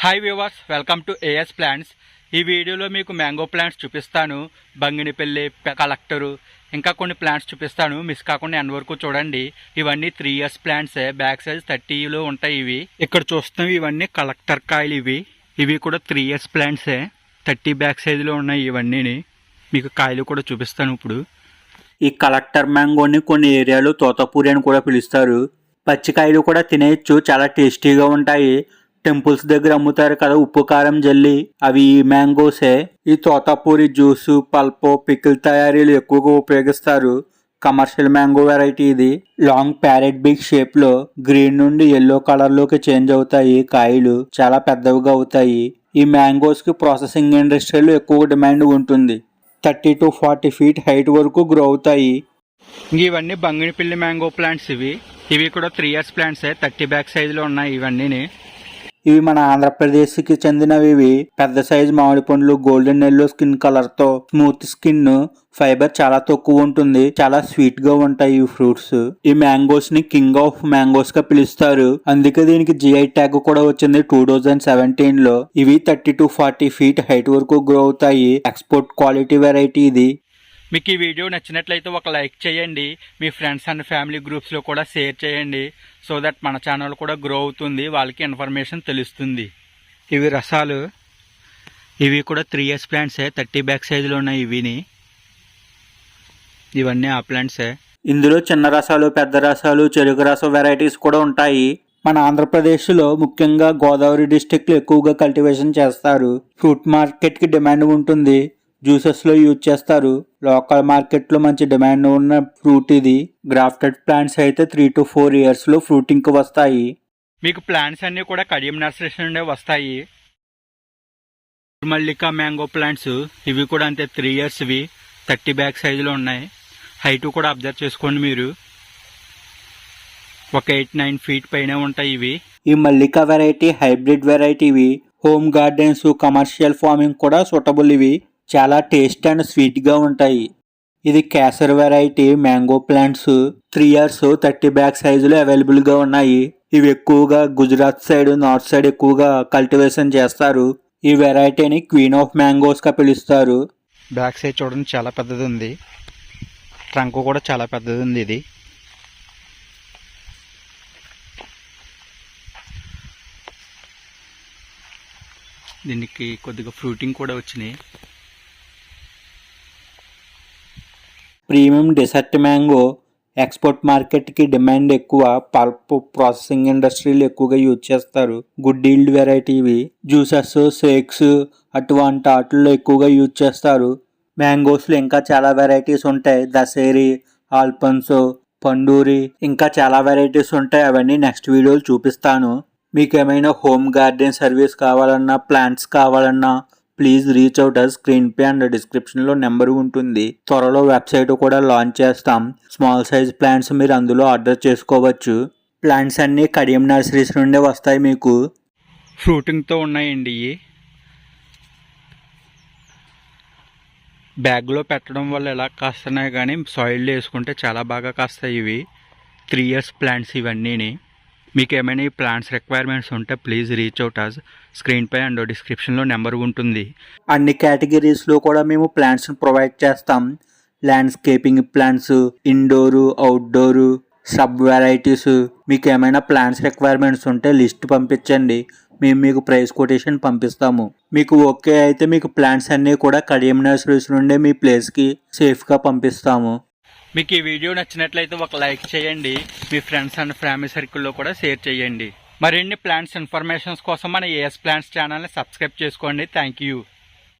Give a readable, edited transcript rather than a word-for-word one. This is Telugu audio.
Hi viewers, welcome to AS plants. ఈ వీడియోలో మీకు మ్యాంగో ప్లాంట్స్ చూపిస్తాను. బంగినిపల్లి, కలెక్టరు, ఇంకా కొన్ని ప్లాంట్స్ చూపిస్తాను. మిస్ కాకుండా ఎండ్ వరకు చూడండి. ఇవన్నీ 3 years ప్లాంట్సే. బ్యాక్ సైజ్ 30లో ఉంటాయి. ఇవి ఇక్కడ చూస్తున్నవి ఇవన్నీ కలెక్టర్ కాయలు. ఇవి కూడా 3 years ప్లాంట్సే. 30 బ్యాక్ సైజులో ఉన్నాయి. ఇవన్నీ మీకు కాయలు కూడా చూపిస్తాను ఇప్పుడు. ఈ కలెక్టర్ మ్యాంగోని కొన్ని ఏరియాలో తోతపూరి అని కూడా పిలుస్తారు. పచ్చికాయలు కూడా తినేయచ్చు, చాలా టేస్టీగా ఉంటాయి. టెంపుల్స్ దగ్గర అమ్ముతారు కదా ఉప్పు కారం జల్లి, అవి ఈ మ్యాంగోసే. ఈ తోతాపూరి జ్యూసు, పల్పో, పికిల్ తయారీలు ఎక్కువగా ఉపయోగిస్తారు. కమర్షియల్ మ్యాంగో వెరైటీ ఇది. లాంగ్ ప్యారెట్ బిగ్ షేప్ లో గ్రీన్ నుండి ఎల్లో కలర్ లోకి చేంజ్ అవుతాయి. కాయలు చాలా పెద్దవిగా అవుతాయి. ఈ మ్యాంగోస్ కి ప్రాసెసింగ్ ఇండస్ట్రీలో ఎక్కువ డిమాండ్ ఉంటుంది. 30 to 40 feet హైట్ వరకు గ్రో అవుతాయి. ఇవన్నీ బంగినిపల్లి మ్యాంగో ప్లాంట్స్. ఇవి కూడా 3 years ప్లాంట్సే. 30 బ్యాక్ సైజులో ఉన్నాయి. ఇవి మన ఆంధ్రప్రదేశ్కి చెందినవి. పెద్ద సైజు మామిడి పండ్లు, గోల్డెన్ ఎల్లో స్కిన్ కలర్ తో, స్మూత్ స్కిన్, ఫైబర్ చాలా తక్కువ ఉంటుంది. చాలా స్వీట్ గా ఉంటాయి ఈ ఫ్రూట్స్. ఈ మ్యాంగోస్ ని కింగ్ ఆఫ్ మ్యాంగోస్ గా పిలుస్తారు. అందుకే దీనికి GI ట్యాగ్ కూడా వచ్చింది 2017 లో. ఇవి 30 to 40 feet హైట్ వరకు గ్రో అవుతాయి. ఎక్స్పోర్ట్ క్వాలిటీ వెరైటీ ఇది. మీకు ఈ వీడియో నచ్చినట్లయితే ఒక లైక్ చేయండి. మీ ఫ్రెండ్స్ అండ్ ఫ్యామిలీ గ్రూప్స్లో కూడా షేర్ చేయండి. సో దట్ మన ఛానల్ కూడా గ్రో అవుతుంది, వాళ్ళకి ఇన్ఫర్మేషన్ తెలుస్తుంది. ఇవి రసాలు. ఇవి కూడా 3 years ప్లాంట్సే. 30 బ్యాక్ సైజులో ఉన్నాయి. ఇవన్నీ ఆ ప్లాంట్సే. ఇందులో చిన్న రసాలు, పెద్ద రసాలు, చెరుకు రసం వెరైటీస్ కూడా ఉంటాయి. మన ఆంధ్రప్రదేశ్లో ముఖ్యంగా గోదావరి డిస్టిక్లో ఎక్కువగా కల్టివేషన్ చేస్తారు. ఫ్రూట్ మార్కెట్కి డిమాండ్ ఉంటుంది. జ్యూసెస్లో యూజ్ చేస్తారు. లోకల్ మార్కెట్లో మంచి డిమాండ్ ఉన్న ఫ్రూట్ ఇది. గ్రాఫ్టెడ్ ప్లాంట్స్ అయితే 3 to 4 years లో ఫ్రూటింగ్కి వస్తాయి. మీకు ప్లాంట్స్ అన్నీ కూడా కడియం నర్సరీస్ నుండే వస్తాయి. Mallika mango plants. ఇవి కూడా అంతే 3 years. 30 బ్యాక్ సైజులో ఉన్నాయి. హైట్ కూడా అబ్జర్వ్ చేసుకోండి మీరు. ఒక 8-9 feet పైన ఉంటాయి. ఈ Mallika variety hybrid variety. Home gardens, commercial farming కూడా సూటబుల్. చాలా టేస్ట్ అండ్ స్వీట్ గా ఉంటాయి. ఇది kesar variety mango plants. 3 years 30 back సైజులో అవైలబుల్ గా ఉన్నాయి. ఇవి ఎక్కువగా గుజరాత్ సైడ్, నార్త్ సైడ్ ఎక్కువగా కల్టివేషన్ చేస్తారు. ఈ వెరైటీని క్వీన్ ఆఫ్ మ్యాంగోస్ గా పిలుస్తారు. బ్యాక్ సైడ్ చూడండి, చాలా పెద్దది ఉంది. ట్రంక్ కూడా చాలా పెద్దది ఉంది. ఇది దీనికి కొద్దిగా ఫ్రూటింగ్ కూడా వచ్చినాయి. Premium dessert mango. ఎక్స్పోర్ట్ మార్కెట్కి డిమాండ్ ఎక్కువ. పల్ప్ ప్రాసెసింగ్ ఇండస్ట్రీలు ఎక్కువగా యూజ్ చేస్తారు. Good yield variety. Juices, shakes అటువంటి వాటిల్లో ఎక్కువగా యూజ్ చేస్తారు. మ్యాంగోస్లో ఇంకా చాలా వెరైటీస్ ఉంటాయి. దశేరి, ఆల్పన్సో, పండూరి, ఇంకా చాలా వెరైటీస్ ఉంటాయి. అవన్నీ నెక్స్ట్ వీడియోలు చూపిస్తాను. మీకు ఏమైనా హోమ్ గార్డెన్ సర్వీస్ కావాలన్నా, ప్లాంట్స్ కావాలన్నా please reach out. Screen pay and డిస్క్రిప్షన్లో నెంబర్ ఉంటుంది. త్వరలో వెబ్సైట్ కూడా లాంచ్ చేస్తాం. స్మాల్ సైజ్ ప్లాంట్స్ మీరు అందులో ఆర్డర్ చేసుకోవచ్చు. ప్లాంట్స్ అన్నీ కడియం నర్సరీస్ నుండే వస్తాయి. మీకు ఫ్రూటింగ్తో ఉన్నాయండి. బ్యాగ్లో పెట్టడం వల్ల ఎలా కాస్తున్నాయి, కానీ సాయిల్లో వేసుకుంటే చాలా బాగా కాస్తాయి. 3 years ప్లాంట్స్ ఇవన్నీ. మీకు ఏమైనా ఈ ప్లాంట్స్ రిక్వైర్మెంట్స్ ఉంటే ప్లీజ్ రీచ్ అవుట్. స్క్రీన్ పై అండ్ డిస్క్రిప్షన్లో నెంబర్ ఉంటుంది. అన్ని కేటగిరీస్లో కూడా మేము ప్లాంట్స్ని ప్రొవైడ్ చేస్తాం. Landscaping plants, indoor, outdoor, sub varieties. మీకు ఏమైనా ప్లాంట్స్ రిక్వైర్మెంట్స్ ఉంటే లిస్ట్ పంపించండి. మేము మీకు ప్రైస్ కొటేషన్ పంపిస్తాము. మీకు ఓకే అయితే మీకు ప్లాంట్స్ అన్నీ కూడా కడియం నర్సరీస్ నుండే మీ ప్లేస్కి సేఫ్గా పంపిస్తాము. మీకు ఈ వీడియో నచ్చినట్లయితే ఒక లైక్ చేయండి. మీ ఫ్రెండ్స్ అండ్ ఫ్యామిలీ సర్కిల్లో కూడా షేర్ చేయండి. మరిన్ని ప్లాంట్స్ ఇన్ఫర్మేషన్స్ కోసం మన ఏఎస్ ప్లాంట్స్ ఛానల్ని సబ్స్క్రైబ్ చేసుకోండి. Thank you.